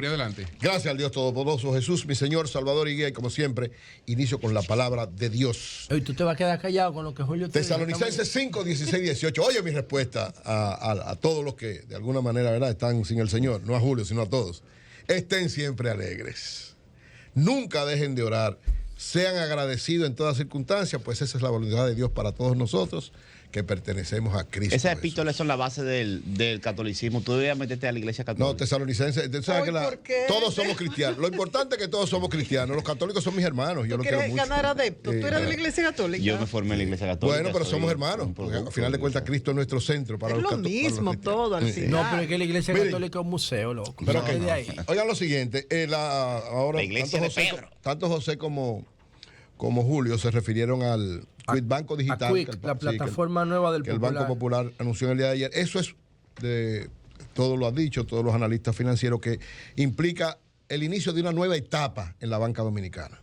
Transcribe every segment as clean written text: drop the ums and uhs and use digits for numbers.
Euri, adelante. Gracias al Dios Todopoderoso, Jesús, mi Señor, Salvador y Guía, y como siempre, inicio con la palabra de Dios. Oye, tú te vas a quedar callado con lo que Julio te dice. Tesalonicenses 5, 16, 18. Oye mi respuesta a todos los que de alguna manera, ¿verdad?, están sin el Señor, no a Julio, sino a todos. Estén siempre alegres. Nunca dejen de orar. Sean agradecidos en todas circunstancias, pues esa es la voluntad de Dios para todos nosotros que pertenecemos a Cristo. Esas epístolas son la base del catolicismo. Tú debías meterte a la iglesia católica. No, tesalonicenses, sabes que todos somos cristianos. Lo importante es que todos somos cristianos. Los católicos son mis hermanos. Yo los quiero mucho. ¿Ganar adeptos? ¿Tú eres de la iglesia católica? Yo me formé en la iglesia católica. Bueno, pero somos hermanos. Porque al final de cuentas, Cristo es nuestro centro. Para es los lo mismo todo al final. No, pero es que la iglesia católica es un museo, loco. Pero no, que de ahí. Oigan lo siguiente. Ahora, la iglesia tanto José como Julio se refirieron al Quick Banco Digital, Quick, la plataforma nueva del que el Banco Popular anunció en el día de ayer. Eso es, todo lo han dicho, todos los analistas financieros, que implica el inicio de una nueva etapa en la banca dominicana.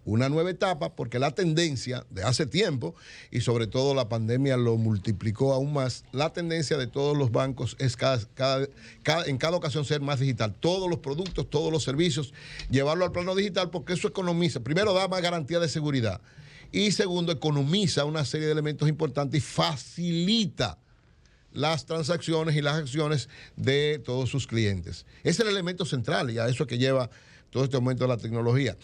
Una nueva etapa porque la tendencia de hace tiempo, y sobre todo la pandemia lo multiplicó aún más, la tendencia de todos los bancos es en cada ocasión ser más digital. Todos los productos, todos los servicios, llevarlo al plano digital, porque eso economiza. Primero, da más garantía de seguridad. Y segundo, economiza una serie de elementos importantes y facilita las transacciones y las acciones de todos sus clientes. Ese es el elemento central y a eso es que lleva todo este aumento de la tecnología.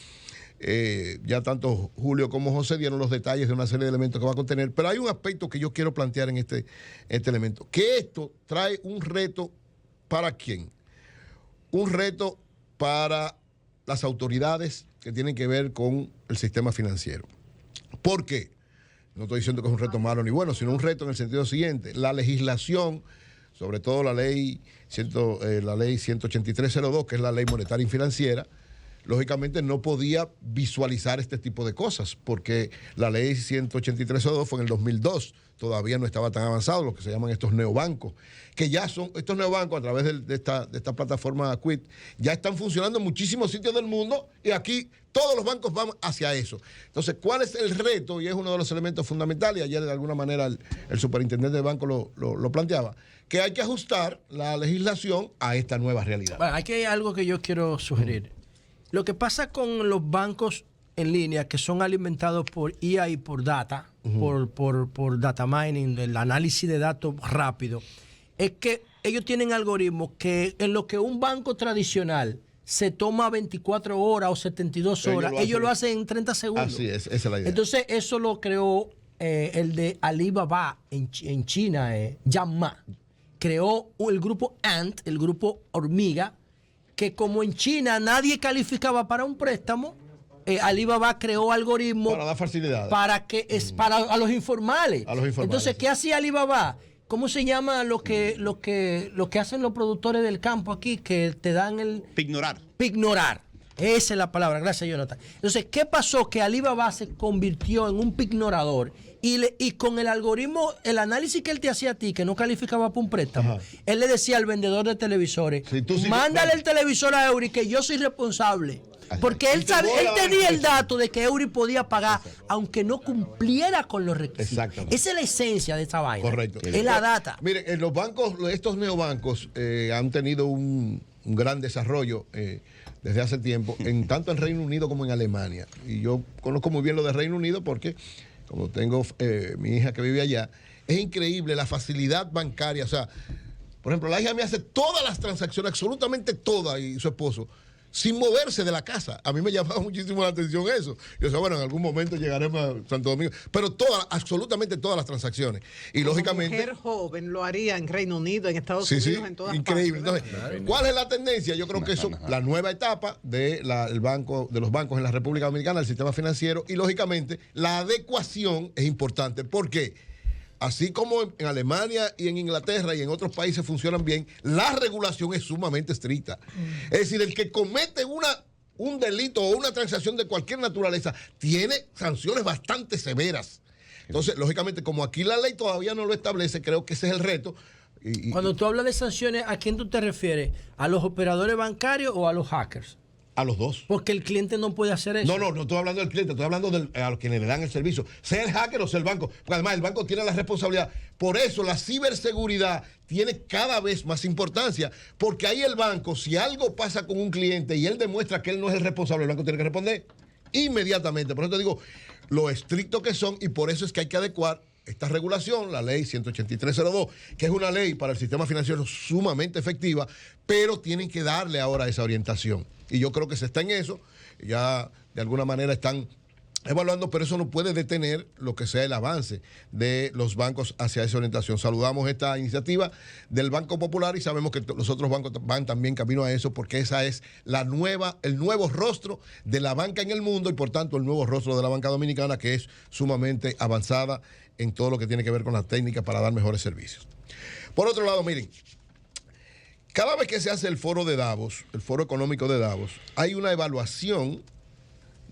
Ya tanto Julio como José dieron los detalles de una serie de elementos que va a contener, pero hay un aspecto que yo quiero plantear en este elemento, que esto trae un reto ¿para quién? Un reto para las autoridades que tienen que ver con el sistema financiero. ¿Por qué? No estoy diciendo que es un reto malo ni bueno, sino un reto en el sentido siguiente. La legislación, sobre todo la ley 18302, que es la ley monetaria y financiera, lógicamente no podía visualizar este tipo de cosas, porque la ley 18302 fue en el 2002, todavía no estaba tan avanzado, lo que se llaman estos neobancos, que ya son, estos neobancos a través de esta plataforma Quit, ya están funcionando en muchísimos sitios del mundo y aquí todos los bancos van hacia eso. Entonces, ¿cuál es el reto? Y es uno de los elementos fundamentales, y ayer de alguna manera el superintendente del banco lo planteaba, que hay que ajustar la legislación a esta nueva realidad. Bueno, aquí hay algo que yo quiero sugerir. Lo que pasa con los bancos en línea que son alimentados por IA y por data, por data mining, el análisis de datos rápido, es que ellos tienen algoritmos que en lo que un banco tradicional se toma 24 horas o 72 horas, ellos lo hacen en 30 segundos. Así es, esa es la idea. Entonces, eso lo creó el de Alibaba en China, Jack Ma. Creó el grupo Ant, el grupo Hormiga, que como en China nadie calificaba para un préstamo, Alibaba creó algoritmos para dar facilidades para a los informales. Entonces, sí. ¿qué hacía Alibaba? ¿Cómo se llama lo que hacen los productores del campo aquí que te dan el pignorar? Esa es la palabra. Gracias, Jonathan. Entonces, ¿qué pasó? Que Alibaba se convirtió en un pignorador y con el algoritmo, el análisis que él te hacía a ti, que no calificaba para un préstamo, él le decía al vendedor de televisores, mándale el televisor a Eury, que yo soy responsable. Porque él tenía el dato de que Eury podía pagar, aunque no cumpliera con los requisitos. Exactamente. Esa es la esencia de esta vaina. Correcto. Es la data. Miren, en los bancos, estos neobancos han tenido un gran desarrollo desde hace tiempo, tanto en Reino Unido como en Alemania. Y yo conozco muy bien lo de Reino Unido porque, como tengo mi hija que vive allá, es increíble la facilidad bancaria. O sea, por ejemplo, la hija me hace todas las transacciones, absolutamente todas, y su esposo, sin moverse de la casa. A mí me llamaba muchísimo la atención eso. Yo decía, bueno, en algún momento llegaremos a Santo Domingo, pero absolutamente todas las transacciones. Y como lógicamente, mujer joven lo haría en Reino Unido, en Estados Unidos, en todas increíble. partes. Entonces, ¿cuál es la tendencia? Yo creo que eso, la nueva etapa de los bancos en la República Dominicana, el sistema financiero, y lógicamente la adecuación es importante. ¿Por qué? Así como en Alemania y en Inglaterra y en otros países funcionan bien, la regulación es sumamente estricta. Es decir, el que comete un delito o una transacción de cualquier naturaleza tiene sanciones bastante severas. Entonces, lógicamente, como aquí la ley todavía no lo establece, creo que ese es el reto. Cuando tú hablas de sanciones, ¿a quién tú te refieres? ¿A los operadores bancarios o a los hackers? A los dos. Porque el cliente no puede hacer eso. No estoy hablando del cliente, estoy hablando a los quienes le dan el servicio. Sea el hacker o sea el banco. Porque además el banco tiene la responsabilidad. Por eso la ciberseguridad tiene cada vez más importancia. Porque ahí el banco, si algo pasa con un cliente y él demuestra que él no es el responsable, el banco tiene que responder inmediatamente. Por eso te digo lo estricto que son, y por eso es que hay que adecuar esta regulación, la ley 18302, que es una ley para el sistema financiero sumamente efectiva, pero tienen que darle ahora esa orientación. Y yo creo que se está en eso, ya de alguna manera están evaluando, pero eso no puede detener lo que sea el avance de los bancos hacia esa orientación. Saludamos esta iniciativa del Banco Popular y sabemos que los otros bancos van también camino a eso, porque esa es el nuevo rostro de la banca en el mundo y por tanto el nuevo rostro de la banca dominicana, que es sumamente avanzada en todo lo que tiene que ver con las técnicas para dar mejores servicios. Por otro lado, miren, cada vez que se hace el foro de Davos, el foro económico de Davos, hay una evaluación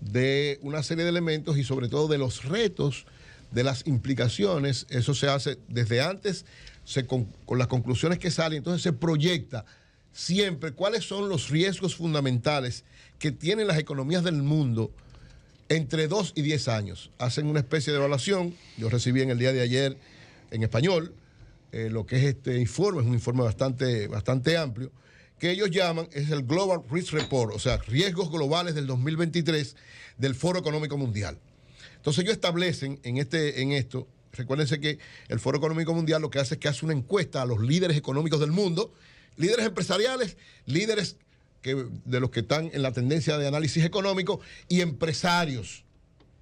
de una serie de elementos y sobre todo de los retos, de las implicaciones. Eso se hace desde antes, con las conclusiones que salen, entonces se proyecta siempre cuáles son los riesgos fundamentales que tienen las economías del mundo entre 2 y 10 años. Hacen una especie de evaluación. Yo recibí en el día de ayer en español lo que es este informe, es un informe bastante amplio, que ellos llaman, es el Global Risk Report, o sea, riesgos globales del 2023 del Foro Económico Mundial. Entonces ellos establecen en esto, recuérdense que el Foro Económico Mundial lo que hace es que hace una encuesta a los líderes económicos del mundo, líderes empresariales, líderes de los que están en la tendencia de análisis económico y empresarios,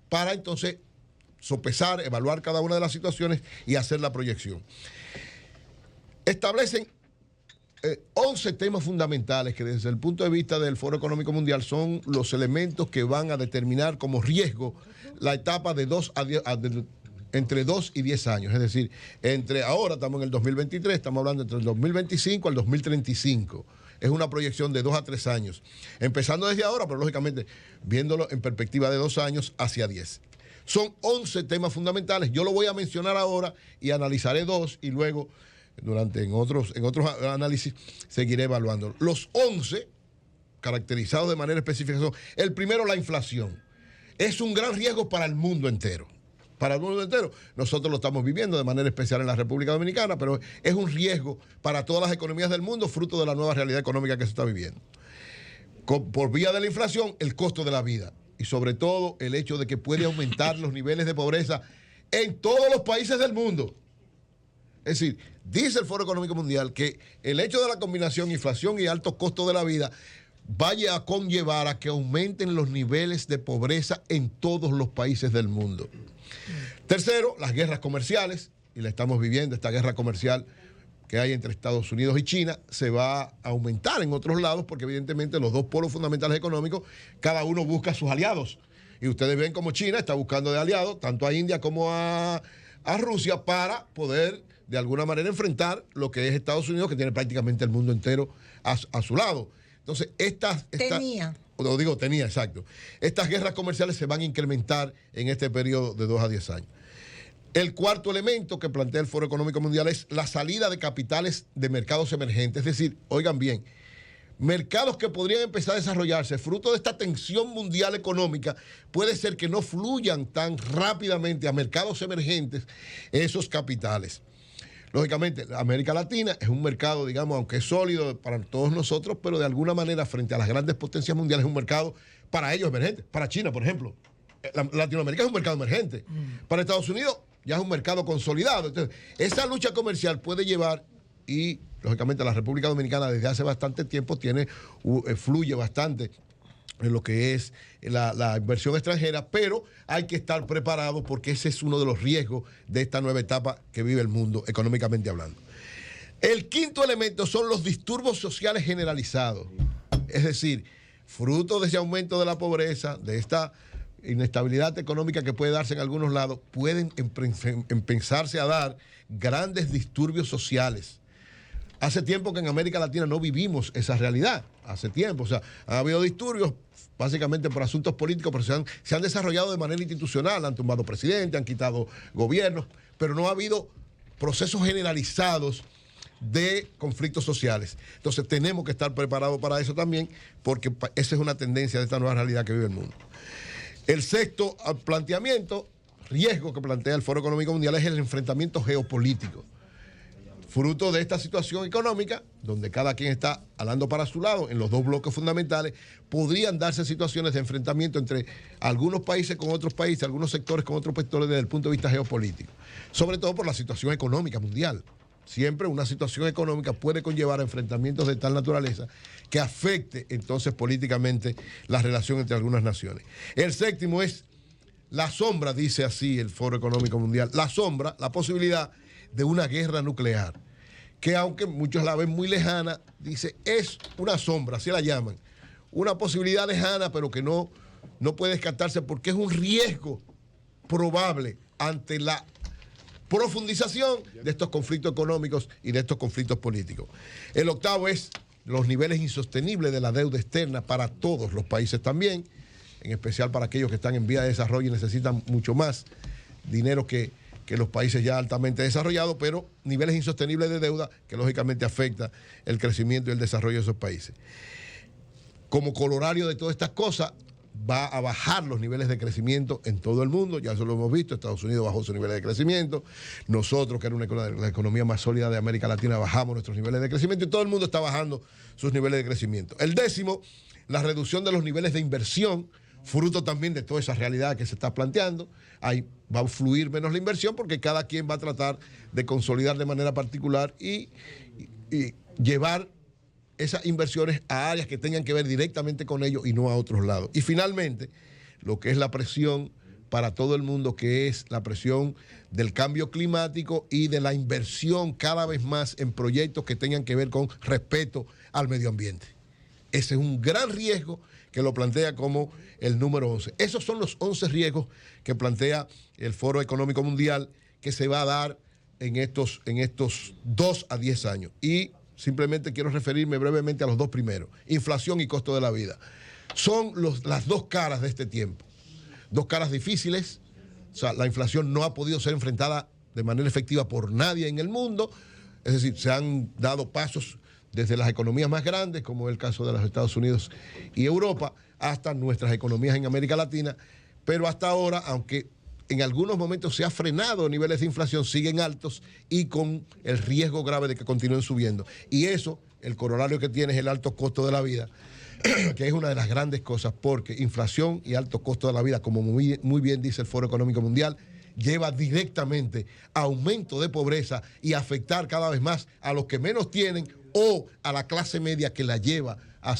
para entonces sopesar, evaluar cada una de las situaciones y hacer la proyección. Establecen 11 temas fundamentales que desde el punto de vista del Foro Económico Mundial son los elementos que van a determinar como riesgo la etapa de entre 2 y 10 años. Es decir, ahora estamos en el 2023, estamos hablando entre el 2025 al 2035. Es una proyección de 2 a 3 años. Empezando desde ahora, pero lógicamente viéndolo en perspectiva de 2 años hacia 10. Son 11 temas fundamentales. Yo lo voy a mencionar ahora y analizaré 2 y luego en otros análisis seguiré evaluando. Los 11 caracterizados de manera específica son: el primero, la inflación. Es un gran riesgo para el mundo entero. Para el mundo entero. Nosotros lo estamos viviendo de manera especial en la República Dominicana, pero es un riesgo para todas las economías del mundo, fruto de la nueva realidad económica que se está viviendo. Por vía de la inflación, el costo de la vida y sobre todo el hecho de que puede aumentar los niveles de pobreza en todos los países del mundo. Es decir, dice el Foro Económico Mundial que el hecho de la combinación inflación y altos costos de la vida vaya a conllevar a que aumenten los niveles de pobreza en todos los países del mundo. Tercero, las guerras comerciales, y la estamos viviendo, esta guerra comercial que hay entre Estados Unidos y China, se va a aumentar en otros lados porque evidentemente los dos polos fundamentales económicos, cada uno busca sus aliados. Y ustedes ven como China está buscando de aliados tanto a India como a Rusia para poder de alguna manera enfrentar lo que es Estados Unidos, que tiene prácticamente el mundo entero a su lado. Entonces, tenía, exacto. Estas guerras comerciales se van a incrementar en este periodo de 2 a 10 años. El cuarto elemento que plantea el Foro Económico Mundial es la salida de capitales de mercados emergentes. Es decir, oigan bien, mercados que podrían empezar a desarrollarse fruto de esta tensión mundial económica, puede ser que no fluyan tan rápidamente a mercados emergentes esos capitales. Lógicamente, América Latina es un mercado, digamos, aunque es sólido para todos nosotros, pero de alguna manera, frente a las grandes potencias mundiales, es un mercado para ellos emergente. Para China, por ejemplo. Latinoamérica es un mercado emergente. Para Estados Unidos ya es un mercado consolidado. Entonces, esa lucha comercial puede llevar, y lógicamente la República Dominicana desde hace bastante tiempo fluye bastante en lo que es la inversión extranjera, pero hay que estar preparado porque ese es uno de los riesgos de esta nueva etapa que vive el mundo, económicamente hablando. El quinto elemento son los disturbios sociales generalizados. Es decir, fruto de ese aumento de la pobreza, de esta inestabilidad económica que puede darse en algunos lados, pueden empezarse a dar grandes disturbios sociales. Hace tiempo que en América Latina no vivimos esa realidad. Hace tiempo. O sea, ha habido disturbios básicamente por asuntos políticos, pero se han desarrollado de manera institucional. Han tumbado presidentes, han quitado gobiernos, pero no ha habido procesos generalizados de conflictos sociales. Entonces tenemos que estar preparados para eso también, porque esa es una tendencia de esta nueva realidad que vive el mundo. El sexto planteamiento, riesgo que plantea el Foro Económico Mundial, es el enfrentamiento geopolítico. Fruto de esta situación económica, donde cada quien está hablando para su lado, en los dos bloques fundamentales, podrían darse situaciones de enfrentamiento entre algunos países con otros países, algunos sectores con otros sectores desde el punto de vista geopolítico. Sobre todo por la situación económica mundial. Siempre una situación económica puede conllevar a enfrentamientos de tal naturaleza que afecte entonces políticamente la relación entre algunas naciones. El séptimo es la sombra, dice así el Foro Económico Mundial, la sombra, la posibilidad de una guerra nuclear, que aunque muchos la ven muy lejana, dice, es una sombra, así la llaman, una posibilidad lejana, pero que no puede descartarse porque es un riesgo probable ante la profundización de estos conflictos económicos y de estos conflictos políticos. El octavo es los niveles insostenibles de la deuda externa para todos los países también, en especial para aquellos que están en vía de desarrollo y necesitan mucho más dinero que los países ya altamente desarrollados, pero niveles insostenibles de deuda que lógicamente afecta el crecimiento y el desarrollo de esos países. Como corolario de todas estas cosas, va a bajar los niveles de crecimiento en todo el mundo, ya eso lo hemos visto, Estados Unidos bajó sus niveles de crecimiento, nosotros, que era la economía más sólida de América Latina, bajamos nuestros niveles de crecimiento y todo el mundo está bajando sus niveles de crecimiento. El décimo, la reducción de los niveles de inversión, fruto también de toda esa realidad que se está planteando. Ahí va a fluir menos la inversión porque cada quien va a tratar de consolidar de manera particular y llevar esas inversiones a áreas que tengan que ver directamente con ellos y no a otros lados. Y finalmente, lo que es la presión para todo el mundo, que es la presión del cambio climático y de la inversión cada vez más en proyectos que tengan que ver con respeto al medio ambiente. Ese es un gran riesgo que lo plantea como el número 11. Esos son los 11 riesgos que plantea el Foro Económico Mundial que se va a dar en estos 2 a 10 años. Y simplemente quiero referirme brevemente a los dos primeros, inflación y costo de la vida. Son las dos caras de este tiempo. Dos caras difíciles. O sea, la inflación no ha podido ser enfrentada de manera efectiva por nadie en el mundo. Es decir, se han dado pasos desde las economías más grandes, como es el caso de los Estados Unidos y Europa, hasta nuestras economías en América Latina, pero hasta ahora, aunque en algunos momentos se ha frenado niveles de inflación, siguen altos y con el riesgo grave de que continúen subiendo. Y eso, el corolario que tiene es el alto costo de la vida, que es una de las grandes cosas, porque inflación y alto costo de la vida, como muy bien dice el Foro Económico Mundial, lleva directamente a aumento de pobreza y afectar cada vez más a los que menos tienen o a la clase media, que la lleva a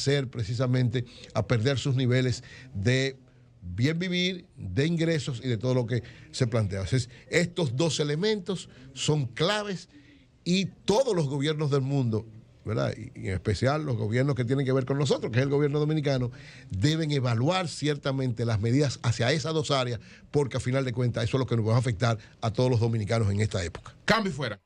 a perder sus niveles de bien vivir, de ingresos y de todo lo que se plantea. Entonces, estos dos elementos son claves y todos los gobiernos del mundo, ¿verdad? Y en especial los gobiernos que tienen que ver con nosotros, que es el gobierno dominicano, deben evaluar ciertamente las medidas hacia esas dos áreas, porque a final de cuentas eso es lo que nos va a afectar a todos los dominicanos en esta época. Cambio fuera.